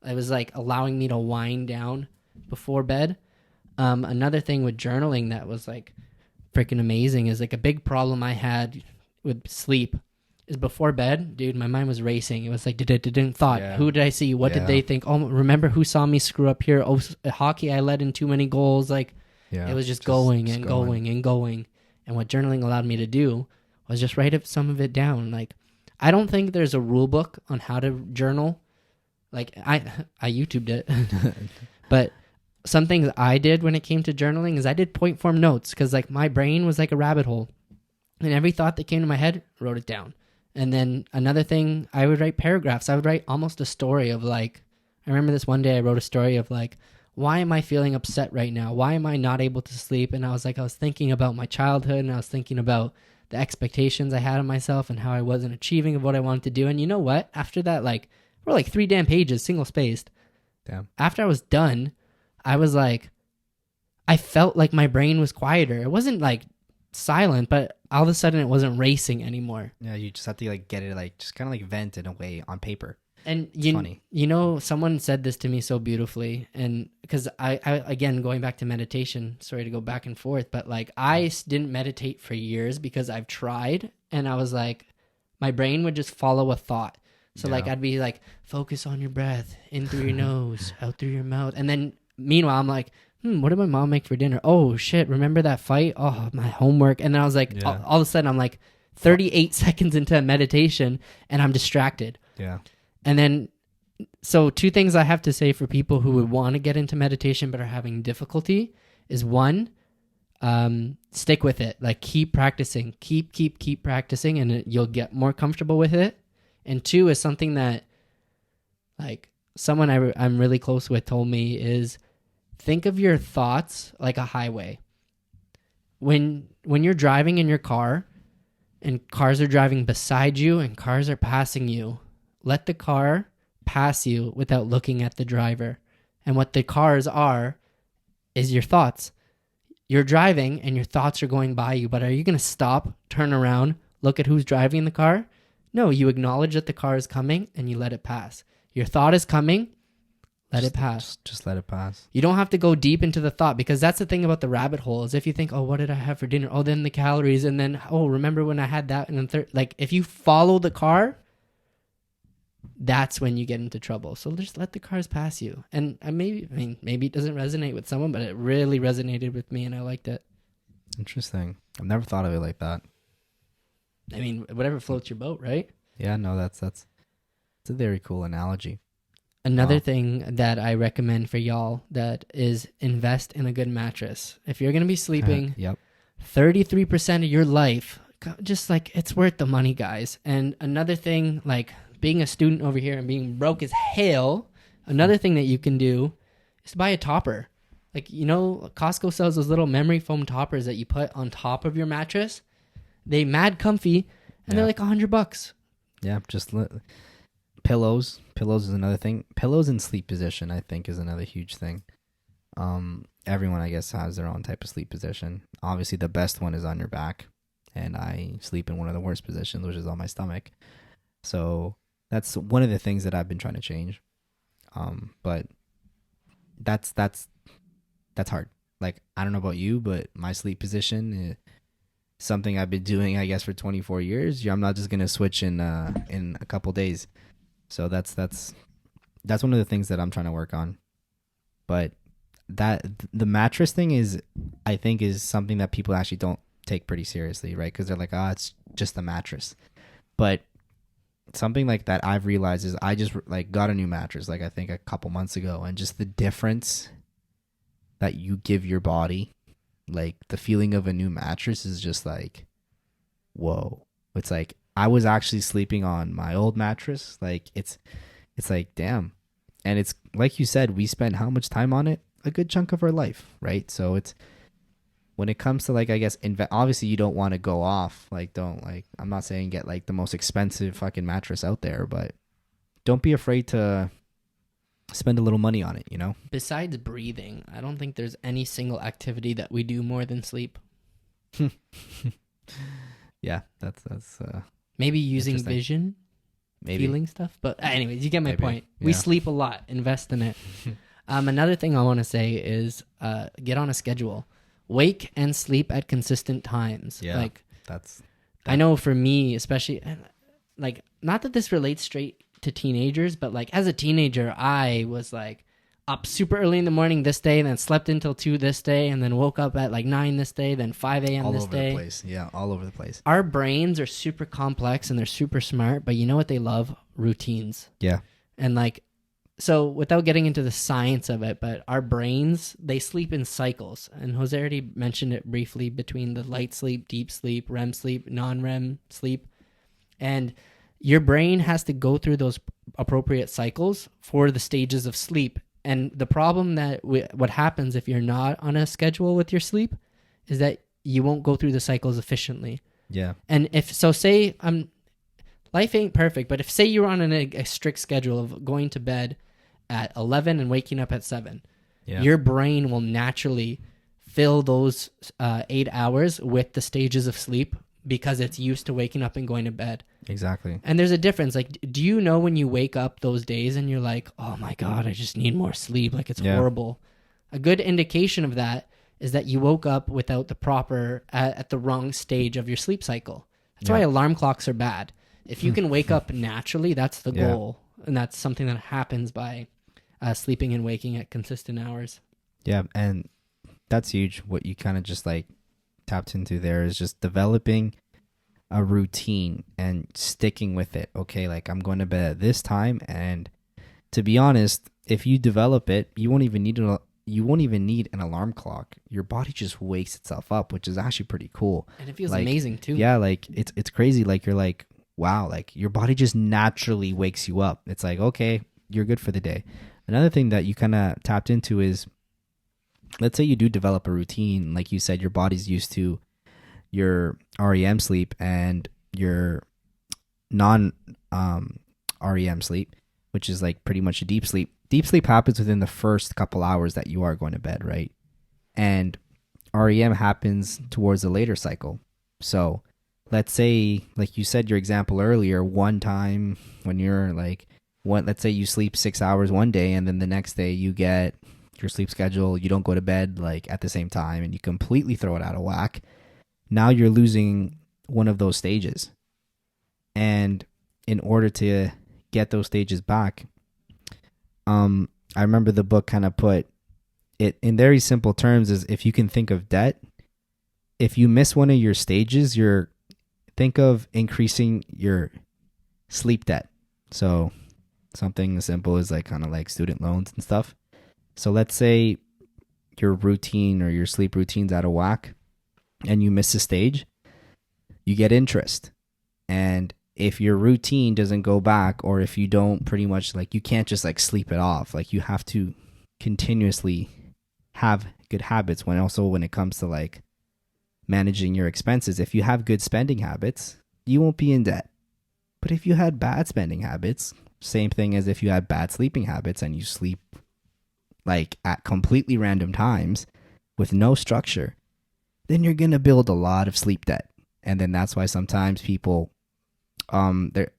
It was like allowing me to wind down before bed. Another thing with journaling that was like freaking amazing is like a big problem I had with sleep is before bed, dude, my mind was racing. It was like, didn't thought. Yeah. Who did I see? What did they think? Oh, remember who saw me screw up here? Oh, hockey, I let in too many goals. Like, it was just going. And what journaling allowed me to do was just write some of it down. Like, I don't think there's a rule book on how to journal. Like, I YouTubed it. But some things I did when it came to journaling is I did point form notes, because like my brain was like a rabbit hole. And every thought that came to my head, wrote it down. And then another thing, I would write paragraphs. I would write almost a story of like, I remember this one day I wrote a story of like, why am I feeling upset right now? Why am I not able to sleep? And I was thinking about my childhood, and I was thinking about the expectations I had of myself and how I wasn't achieving of what I wanted to do. And you know what? After that, like, we're like 3 damn pages, single spaced. Damn. After I was done, I was like, I felt like my brain was quieter. It wasn't like silent, but all of a sudden it wasn't racing anymore. Yeah, you just have to like get it, like just kind of like vent in a way on paper. And you know, someone said this to me so beautifully, and because I again, going back to meditation, sorry to go back and forth, but like I didn't meditate for years because I've tried, and I was like, my brain would just follow a thought. So like I'd be like, focus on your breath, in through your nose, out through your mouth, and then meanwhile I'm like, what did my mom make for dinner? Oh shit, remember that fight? Oh, my homework. And then I was like, all of a sudden I'm like 38 seconds into meditation and I'm distracted. Yeah. And then, so 2 things I have to say for people who would want to get into meditation but are having difficulty is 1, stick with it. Like keep practicing, keep practicing, and you'll get more comfortable with it. And 2 is something that like someone I'm really close with told me is, think of your thoughts like a highway. When you're driving in your car and cars are driving beside you and cars are passing you, let the car pass you without looking at the driver. And what the cars are is your thoughts. You're driving and your thoughts are going by you, but are you going to stop, turn around, look at who's driving the car? No, you acknowledge that the car is coming and you let it pass. Your thought is coming. Let it pass. Just let it pass. You don't have to go deep into the thought, because that's the thing about the rabbit hole is if you think, oh, what did I have for dinner? Oh, then the calories. And then, oh, remember when I had that? And then like if you follow the car, that's when you get into trouble. So just let the cars pass you. And maybe it doesn't resonate with someone, but it really resonated with me and I liked it. Interesting. I've never thought of it like that. I mean, whatever floats your boat, right? Yeah, no, that's a very cool analogy. Another thing that I recommend for y'all that is invest in a good mattress. If you're going to be sleeping 33% of your life, just like it's worth the money, guys. And another thing, like being a student over here and being broke as hell, another thing that you can do is to buy a topper. Like, you know, Costco sells those little memory foam toppers that you put on top of your mattress. They mad comfy, and they're like $100. Yeah, pillows. Pillows is another thing. Pillows and sleep position, I think, is another huge thing. Everyone, I guess, has their own type of sleep position. Obviously, the best one is on your back, and I sleep in one of the worst positions, which is on my stomach. So that's one of the things that I've been trying to change. But that's hard. Like, I don't know about you, but my sleep position is something I've been doing, I guess, for 24 years. I'm not just gonna switch in a couple days. So that's one of the things that I'm trying to work on. But that the mattress thing is, I think, is something that people actually don't take pretty seriously, right? Because they're like, it's just a mattress. But something like that I've realized is I just like got a new mattress, like I think a couple months ago, and just the difference that you give your body, like the feeling of a new mattress is just like, whoa. It's like I was actually sleeping on my old mattress. Like it's like, damn. And it's like you said, we spent how much time on it? A good chunk of our life, right? So it's, when it comes to, like, I guess, obviously you don't want to go off, like, I'm not saying get like the most expensive fucking mattress out there, but don't be afraid to spend a little money on it, you know? Besides breathing, I don't think there's any single activity that we do more than sleep. Yeah, that's maybe using vision, maybe feeling stuff. But anyways, you get my point. Yeah. We sleep a lot. Invest in it. Another thing I want to say is get on a schedule. Wake and sleep at consistent times. Yeah, like that's. I know for me, especially, like, not that this relates straight to teenagers, but like as a teenager, I was like up super early in the morning this day, and then slept until 2 this day, and then woke up at like 9 this day, then 5 a.m. this day. All over the place. Yeah, all over the place. Our brains are super complex and they're super smart, but you know what they love? Routines. Yeah. And like, so without getting into the science of it, but our brains, they sleep in cycles. And Jose already mentioned it briefly between the light sleep, deep sleep, REM sleep, non-REM sleep. And your brain has to go through those appropriate cycles for the stages of sleep. And the problem that what happens if you're not on a schedule with your sleep is that you won't go through the cycles efficiently. Yeah. And if so, say life ain't perfect, but if say you're on a strict schedule of going to bed at 11 and waking up at 7, your brain will naturally fill those 8 hours with the stages of sleep because it's used to waking up and going to bed. Exactly. And there's a difference. Like, do you know when you wake up those days and you're like, oh my God, I just need more sleep. Like, it's horrible. A good indication of that is that you woke up without the proper, at the wrong stage of your sleep cycle. That's why alarm clocks are bad. If you can wake up naturally, that's the goal. And that's something that happens by sleeping and waking at consistent hours. Yeah, and that's huge. What you kind of just like tapped into there is just developing a routine and sticking with it. Okay, like I'm going to bed at this time, and to be honest, if you develop it, you won't even need an alarm clock. Your body just wakes itself up, which is actually pretty cool. And it feels like, amazing too. Yeah, like it's crazy. Like you're like, wow, like your body just naturally wakes you up. It's like, okay, you're good for the day. Another thing that you kind of tapped into is, let's say you do develop a routine. Like you said, your body's used to your REM sleep and your non-REM sleep, which is like pretty much a deep sleep. Deep sleep happens within the first couple hours that you are going to bed, right? And REM happens towards the later cycle. So let's say, like you said, your example earlier, one time when you're like, let's say you sleep 6 hours one day, and then the next day you get your sleep schedule, you don't go to bed like at the same time, and you completely throw it out of whack. Now you're losing one of those stages. And in order to get those stages back, I remember the book kind of put it in very simple terms is, if you can think of debt, if you miss one of your stages, think of increasing your sleep debt. So something as simple as like kind of like student loans and stuff. So let's say your routine or your sleep routine's out of whack and you miss a stage, you get interest. And if your routine doesn't go back, or if you don't pretty much like, you can't just like sleep it off. Like you have to continuously have good habits when it comes to like managing your expenses. If you have good spending habits, you won't be in debt. But if you had bad spending habits, same thing as if you had bad sleeping habits and you sleep like at completely random times with no structure, then you're going to build a lot of sleep debt. And then that's why sometimes people, there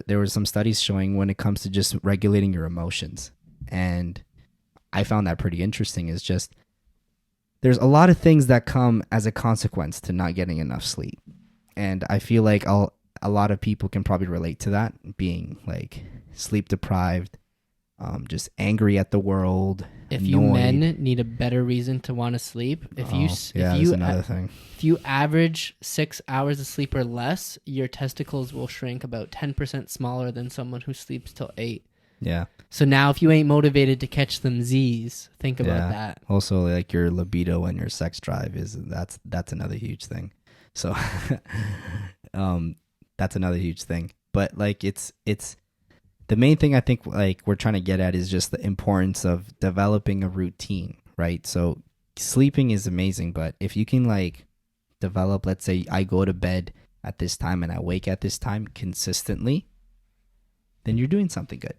were some studies showing when it comes to just regulating your emotions. And I found that pretty interesting, is just there's a lot of things that come as a consequence to not getting enough sleep. And I feel like a lot of people can probably relate to that, being like sleep deprived, just angry at the world. If annoyed. you men need a better reason to want to sleep, that's another thing. If you average 6 hours of sleep or less, your testicles will shrink about 10% smaller than someone who sleeps till 8. Yeah. So now if you ain't motivated to catch them Z's, think about that. Also, like your libido and your sex drive that's another huge thing. So that's another huge thing. But like it's the main thing I think like we're trying to get at is just the importance of developing a routine, right? So sleeping is amazing, but if you can like develop, let's say I go to bed at this time and I wake at this time consistently, then you're doing something good.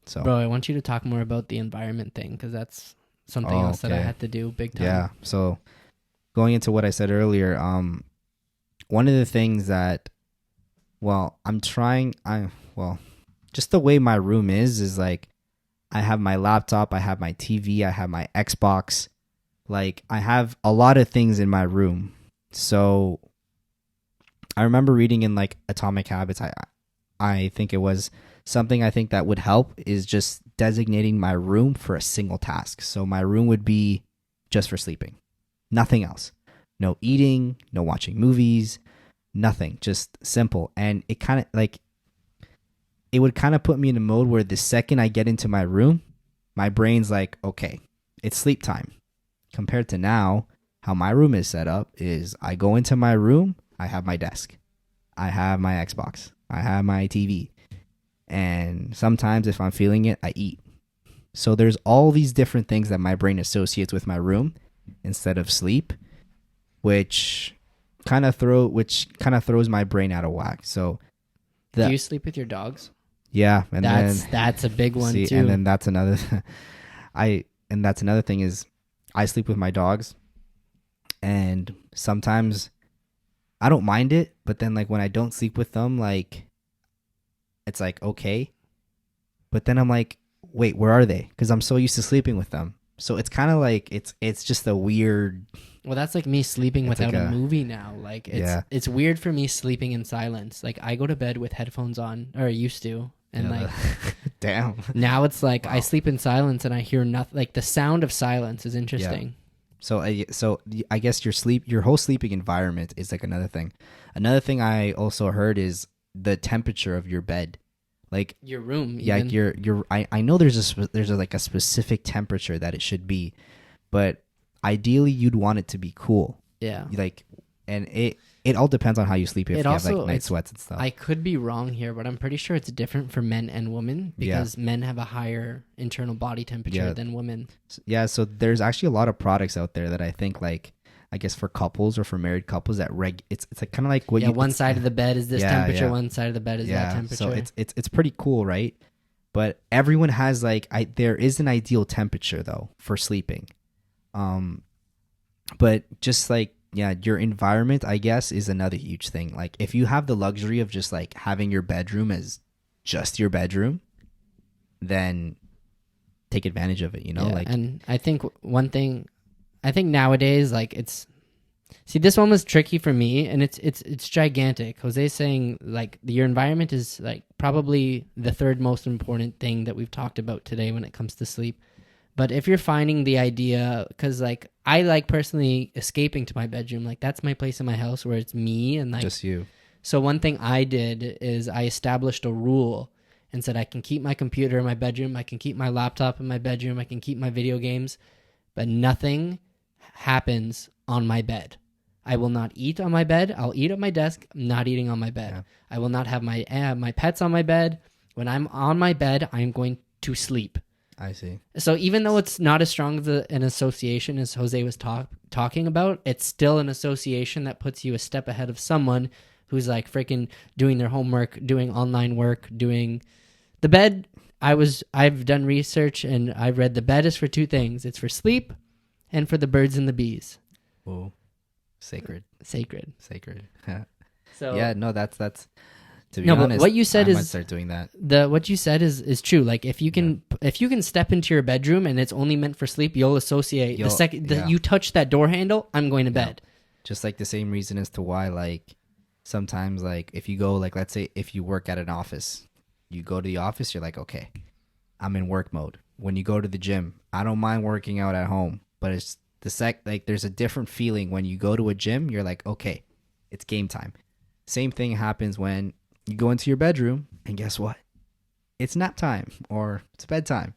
So, bro, I want you to talk more about the environment thing, because that's something else that I had to do big time. Yeah. So going into what I said earlier, one of the things that, just the way my room is like, I have my laptop, I have my TV, I have my Xbox. Like I have a lot of things in my room. So I remember reading in like Atomic Habits, I think it was something I think that would help is just designating my room for a single task. So my room would be just for sleeping. Nothing else. No eating, no watching movies, nothing. Just simple. And it kind of like, it would kind of put me in a mode where the second I get into my room, my brain's like, okay, it's sleep time. Compared to now, how my room is set up is I go into my room, I have my desk, I have my Xbox, I have my TV. And sometimes if I'm feeling it, I eat. So there's all these different things that my brain associates with my room instead of sleep, which kind of throws my brain out of whack. So do you sleep with your dogs? Yeah, and that's a big one too. And then that's another that's another thing is I sleep with my dogs, and sometimes I don't mind it, but then like when I don't sleep with them, like it's like okay, but then I'm like, wait, where are they? Because I'm so used to sleeping with them. So it's kind of like it's just a weird. Well, that's like me sleeping without a movie now. Like it's weird for me sleeping in silence. Like I go to bed with headphones on, or I used to, and like damn. Now it's like I sleep in silence and I hear nothing. Like the sound of silence is interesting. Yeah. So I guess your whole sleeping environment is like another thing. Another thing I also heard is the temperature of your bed. Like your room. Yeah, even. I know there's like a specific temperature that it should be, but ideally you'd want it to be cool. Yeah. Like, and it all depends on how you sleep. If you have like night sweats and stuff. I could be wrong here, but I'm pretty sure it's different for men and women because men have a higher internal body temperature than women. Yeah. So there's actually a lot of products out there that I think like, I guess for couples or for married couples that it's like kind of like what one side of the bed is this temperature, one side of the bed is that temperature. So it's pretty cool, right? But everyone has like there is an ideal temperature though for sleeping. But just like your environment, I guess, is another huge thing. Like if you have the luxury of just like having your bedroom as just your bedroom, then take advantage of it, you know? Like, and I think nowadays, like this one was tricky for me, and it's gigantic. Jose's saying like your environment is like probably the third most important thing that we've talked about today when it comes to sleep. But if you're finding the idea, because like I like personally escaping to my bedroom, like that's my place in my house where it's me and like just you. So one thing I did is I established a rule and said I can keep my computer in my bedroom, I can keep my laptop in my bedroom, I can keep my video games, but nothing happens on my bed. I will not eat on my bed. I'll eat at my desk. I'm not eating on my bed. Yeah. I will not have my pets on my bed. When I'm on my bed, I'm going to sleep. I see. So even though it's not as strong of an association as Jose was talking about, it's still an association that puts you a step ahead of someone who's like freaking doing their homework, doing online work, doing the bed. I've done research and I've read the bed is for two things. It's for sleep and for the birds and the bees. Whoa. Sacred. So Yeah, no, that's to be no, honest. but what you said I is might start doing that. what you said is true. Like if you can step into your bedroom and it's only meant for sleep, you'll associate the second that you touch that door handle, I'm going to bed. Just like the same reason as to why, like, sometimes, like, if you go, like, let's say if you work at an office, you go to the office, you're like, okay, I'm in work mode. When you go to the gym, I don't mind working out at home, but it's like there's a different feeling when you go to a gym. You're like, okay, it's game time. Same thing happens when you go into your bedroom, and guess what? It's nap time or it's bedtime.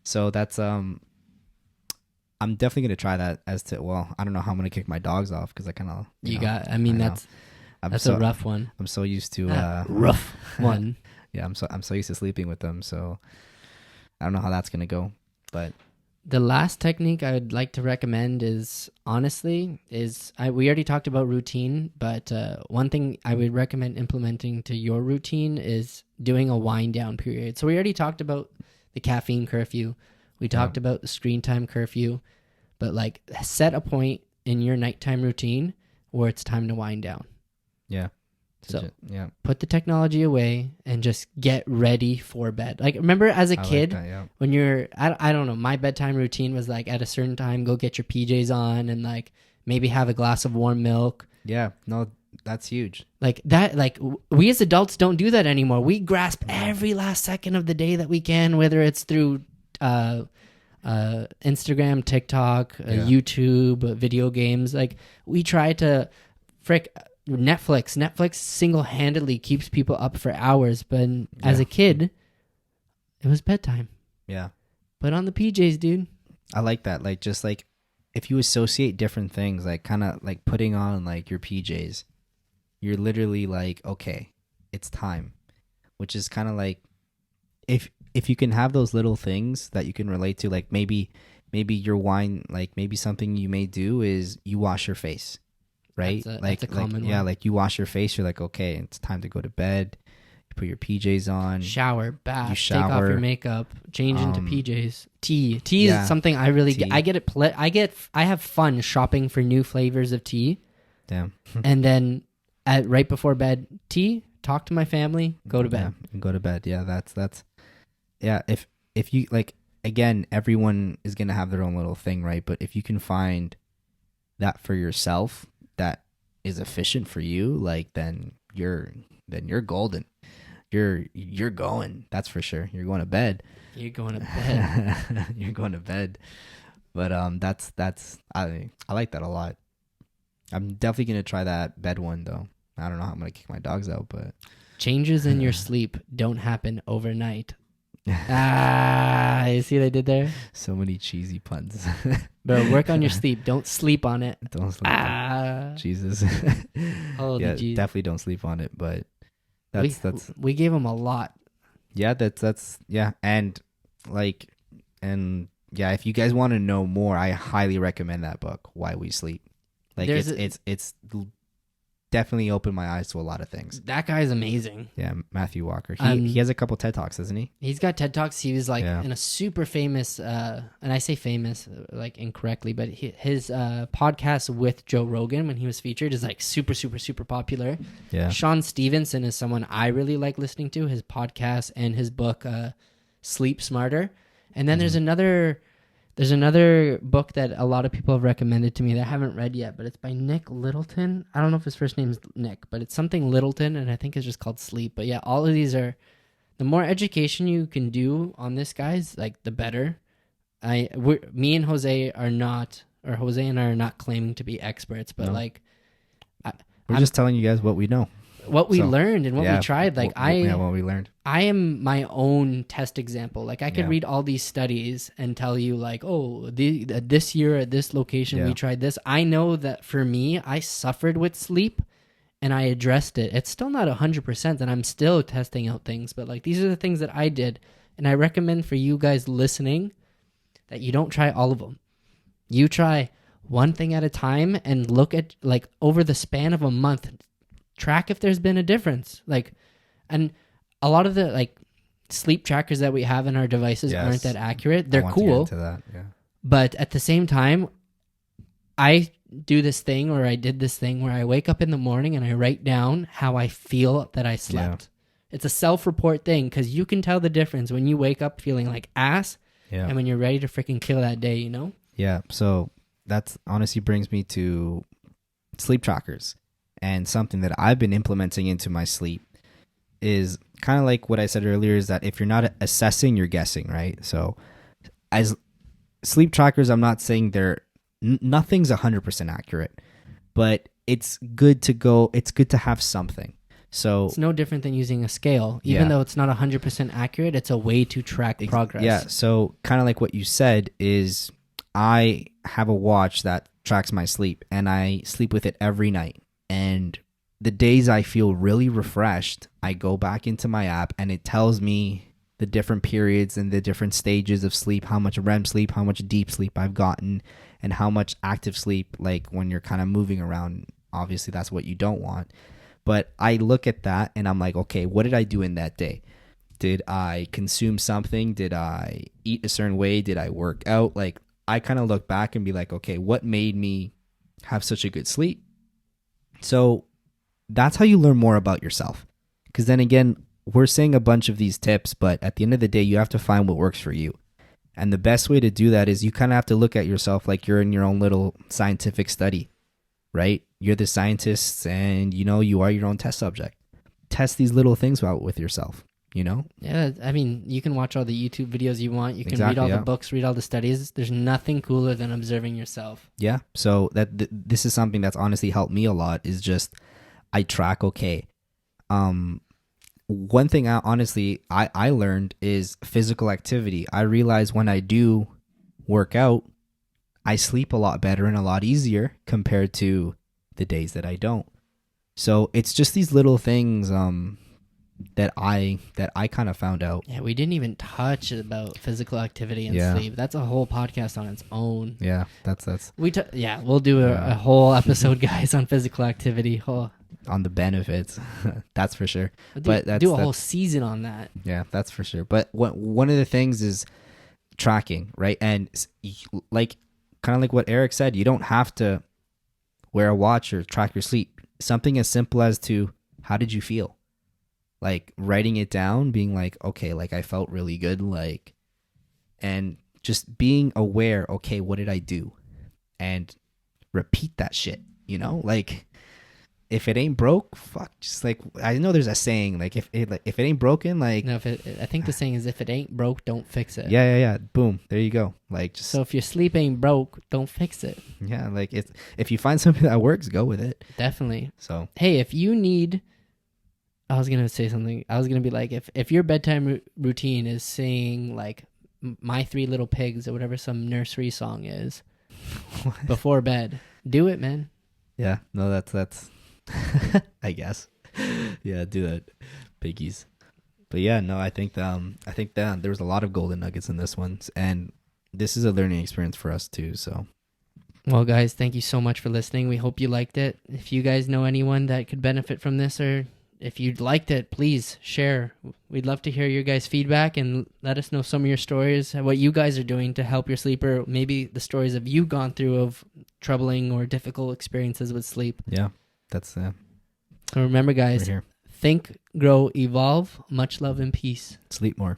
So that's I'm definitely gonna try that. I don't know how I'm gonna kick my dogs off because I kind of that's a rough one. I'm so used to rough one. Yeah, I'm so used to sleeping with them. So I don't know how that's gonna go, but. The last technique I would like to recommend is we already talked about routine, but one thing I would recommend implementing to your routine is doing a wind down period. So we already talked about the caffeine curfew. We talked about the screen time curfew, but like set a point in your nighttime routine where it's time to wind down. Yeah. So put the technology away and just get ready for bed. Like remember as a kid, when you're, I don't know, my bedtime routine was like at a certain time, go get your PJs on and like maybe have a glass of warm milk. Yeah, no, that's huge. Like that, like we as adults don't do that anymore. We grasp every last second of the day that we can, whether it's through Instagram, TikTok, YouTube, video games. Like we try to Netflix single-handedly keeps people up for hours, but as a kid, it was bedtime. Yeah. Put on the PJs, dude. I like that. Like, just like, if you associate different things, like kind of like putting on like your PJs, you're literally like, okay, it's time. Which is kind of like, if you can have those little things that you can relate to, like maybe your wine, like maybe something you may do is you wash your face. Right? That's a common one. Yeah, like you wash your face, you're like, okay, it's time to go to bed. You put your PJs on. Shower, bath, you shower, take off your makeup, change into PJs. Tea is something I really get. I have fun shopping for new flavors of tea. Damn. And then right before bed, tea, talk to my family, go to bed. Yeah, go to bed. Yeah, that's yeah, if you like, again, everyone is going to have their own little thing, right? But if you can find that for yourself, that is efficient for you, like then you're golden. You're going. That's for sure. You're going to bed. You're going to bed. You're going to bed. But that's I like that a lot. I'm definitely gonna try that bed one though. I don't know how I'm gonna kick my dogs out, but changes in your sleep don't happen overnight. You see what I did there? So many cheesy puns. Bro, work on your sleep. Don't sleep on it. Don't sleep on it. Jesus. Holy jeez. Definitely don't sleep on it, but we gave him a lot. Yeah, that's yeah, and if you guys want to know more, I highly recommend that book, Why We Sleep. Like it's definitely opened my eyes to a lot of things. That guy's amazing. Yeah, Matthew Walker. He has a couple TED Talks, doesn't he? He's got TED Talks. He was like in a super famous, and I say famous like incorrectly, but his podcast with Joe Rogan when he was featured is like super, super, super popular. Yeah. Sean Stevenson is someone I really like listening to, his podcast and his book, Sleep Smarter. And then there's another book that a lot of people have recommended to me that I haven't read yet, but it's by Nick Littleton. I don't know if his first name is Nick, but it's something Littleton, and I think it's just called Sleep. But yeah, all of these are, the more education you can do on this, guys, like the better. Me and Jose are not, or Jose and I are not claiming to be experts, but no. like, we're just telling you guys what we know. what we So, learned and what we tried. Like what we learned. I am my own test example. Like I could Yeah. read all these studies and tell you like, oh, this year at this location we tried this. I know that for me, I suffered with sleep and I addressed it. It's still not 100% and I'm still testing out things, but like these are the things that I did. And I recommend for you guys listening that you don't try all of them. You try one thing at a time and look at like over the span of a month, track if there's been a difference. Like, and a lot of the like sleep trackers that we have in our devices aren't that accurate. They're cool. But at the same time, I do this thing or I did this thing where I wake up in the morning and I write down how I feel that I slept. It's a self-report thing because you can tell the difference when you wake up feeling like ass and when you're ready to freaking kill that day, you know? Yeah. So that's honestly brings me to sleep trackers. And something that I've been implementing into my sleep is kind of like what I said earlier, is that if you're not assessing, you're guessing, right? So as sleep trackers, I'm not saying nothing's 100% accurate, but it's good to have something. So it's no different than using a scale. Even though it's not 100% accurate, it's a way to track progress. Yeah, so kind of like what you said is I have a watch that tracks my sleep, and I sleep with it every night. And the days I feel really refreshed, I go back into my app, and it tells me the different periods and the different stages of sleep, how much REM sleep, how much deep sleep I've gotten, and how much active sleep, like when you're kind of moving around. Obviously, that's what you don't want. But I look at that and I'm like, okay, what did I do in that day? Did I consume something? Did I eat a certain way? Did I work out? Like, I kind of look back and be like, okay, what made me have such a good sleep? So that's how you learn more about yourself. Because then again, we're saying a bunch of these tips, but at the end of the day, you have to find what works for you. And the best way to do that is you kind of have to look at yourself like you're in your own little scientific study, right? You're the scientists and, you are your own test subject. Test these little things out with yourself, Yeah, I mean, you can watch all the YouTube videos you want. You can read all the books, read all the studies. There's nothing cooler than observing yourself. Yeah, so this is something that's honestly helped me a lot is just I track, okay. One thing I learned is physical activity. I realize when I do work out, I sleep a lot better and a lot easier compared to the days that I don't. So it's just these little things that I kind of found out. Yeah, we didn't even touch about physical activity and sleep. That's a whole podcast on its own. Yeah, that's we'll do a whole episode, guys, on physical activity. On the benefits, that's for sure. But do a whole season on that. Yeah, that's for sure. But one of the things is tracking, right? And like kind of like what Eric said, you don't have to wear a watch or track your sleep. Something as simple as to how did you feel? Like writing it down, being like, okay, like I felt really good, like, and just being aware, okay, what did I do? And repeat that shit, like if it ain't broke, fuck, just like, I know there's a saying, like if it ain't broken, like, no, I think the saying is if it ain't broke, don't fix it. Yeah. Boom. There you go. Like, just, so if your sleep ain't broke, don't fix it. Yeah. Like if you find something that works, go with it. Definitely. So, hey, if you need, I was going to say something. I was going to be like, if your bedtime routine is saying like My Three Little Pigs or whatever some nursery song is before bed, do it, man. Yeah. No, that's, I guess. Yeah, do that. Piggies. But yeah, no, I think that there was a lot of golden nuggets in this one. And this is a learning experience for us too. So, well, guys, thank you so much for listening. We hope you liked it. If you guys know anyone that could benefit from this, or if you liked it, please share. We'd love to hear your guys' feedback and let us know some of your stories, what you guys are doing to help your sleep, or maybe the stories of you gone through of troubling or difficult experiences with sleep. Yeah. That's so remember, guys, think, grow, evolve. Much love and peace. Sleep more.